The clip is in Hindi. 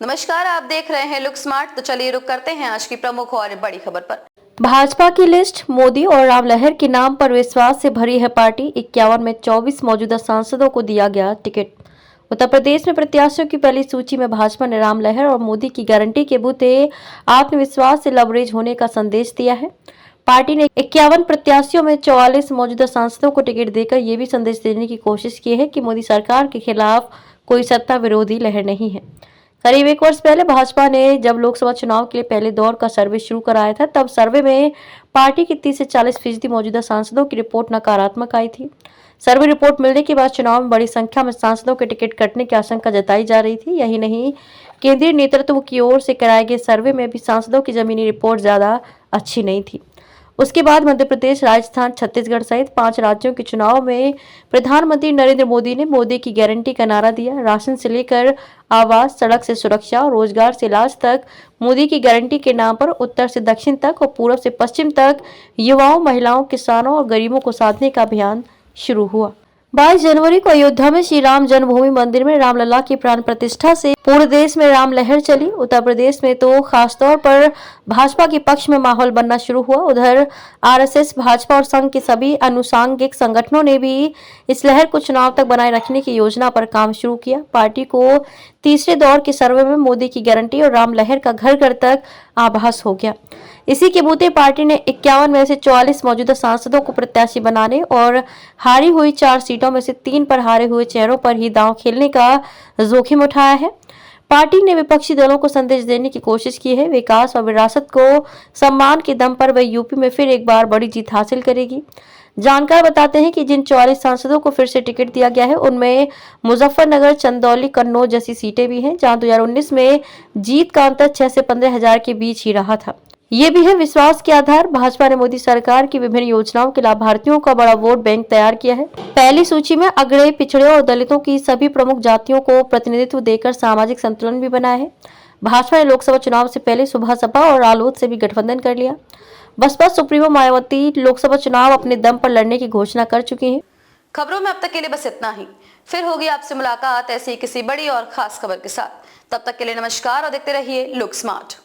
नमस्कार, आप देख रहे हैं लुक स्मार्ट। तो चलिए रुक करते हैं आज की प्रमुख और बड़ी खबर पर। भाजपा की लिस्ट मोदी और राम लहर के नाम पर विश्वास से भरी है पार्टी। 51 में 24 मौजूदा सांसदों को दिया गया टिकट। उत्तर प्रदेश में प्रत्याशियों की पहली सूची में भाजपा ने राम लहर और मोदी की गारंटी के बूते आत्मविश्वास से लबरेज होने का संदेश दिया है। पार्टी ने 51 प्रत्याशियों में 44 मौजूदा सांसदों को टिकट देकर ये भी संदेश देने की कोशिश की है कि मोदी सरकार के खिलाफ कोई सत्ता विरोधी लहर नहीं है। करीब एक वर्ष पहले भाजपा ने जब लोकसभा चुनाव के लिए पहले दौर का सर्वे शुरू कराया था, तब सर्वे में पार्टी की 30 से 40% मौजूदा सांसदों की रिपोर्ट नकारात्मक आई थी। सर्वे रिपोर्ट मिलने के बाद चुनाव में बड़ी संख्या में सांसदों के टिकट कटने की आशंका जताई जा रही थी। यही नहीं, केंद्रीय नेतृत्व की ओर से कराए गए सर्वे में भी सांसदों की जमीनी रिपोर्ट ज्यादा अच्छी नहीं थी। उसके बाद मध्य प्रदेश, राजस्थान, छत्तीसगढ़ सहित 5 राज्यों के चुनाव में प्रधानमंत्री नरेंद्र मोदी ने मोदी की गारंटी का नारा दिया। राशन से लेकर आवास, सड़क से सुरक्षा और रोजगार से इलाज तक मोदी की गारंटी के नाम पर उत्तर से दक्षिण तक और पूर्व से पश्चिम तक युवाओं, महिलाओं, किसानों और गरीबों को साधने का अभियान शुरू हुआ। 22 जनवरी को अयोध्या में श्री राम जन्मभूमि मंदिर में रामलला की प्राण प्रतिष्ठा से पूरे देश में राम लहर चली। उत्तर प्रदेश में तो खासतौर पर भाजपा के पक्ष में माहौल बनना शुरू हुआ। उधर आरएसएस, भाजपा और संघ के सभी अनुसांगिक संगठनों ने भी इस लहर को चुनाव तक बनाए रखने की योजना पर काम शुरू किया। पार्टी को तीसरे दौर के सर्वे में मोदी की गारंटी और राम लहर का घर घर तक आभास हो गया। इसी के बूते पार्टी ने 51 में से 44 मौजूदा सांसदों को प्रत्याशी बनाने और हारी हुई 4 सीटों में से 3 पर हारे हुए चेहरों पर ही दांव खेलने का जोखिम उठाया है। पार्टी ने विपक्षी दलों को संदेश देने की कोशिश की है, विकास और विरासत को सम्मान के दम पर वह यूपी में फिर एक बार बड़ी जीत हासिल करेगी। जानकार बताते हैं कि जिन 44 सांसदों को फिर से टिकट दिया गया है, उनमें मुजफ्फरनगर, चंदौली, कन्नौज जैसी सीटें भी हैं, जहां 2019 में जीत का अंतर 6 से 15 हजार के बीच ही रहा था। ये भी है विश्वास के आधार। भाजपा ने मोदी सरकार की विभिन्न योजनाओं के लाभार्थियों का बड़ा वोट बैंक तैयार किया है। पहली सूची में अगड़े, पिछड़े और दलितों की सभी प्रमुख जातियों को प्रतिनिधित्व देकर सामाजिक संतुलन भी बनाया है। भाजपा ने लोकसभा चुनाव से पहले सुबह सपा और रालोद से भी गठबंधन कर लिया। बसपा सुप्रीमो मायावती लोकसभा चुनाव अपने दम पर लड़ने की घोषणा कर चुकी है। खबरों में अब तक के लिए बस इतना ही। फिर होगी आपसे मुलाकात ऐसी किसी बड़ी और खास खबर के साथ। तब तक के लिए नमस्कार और देखते रहिए लुक स्मार्ट।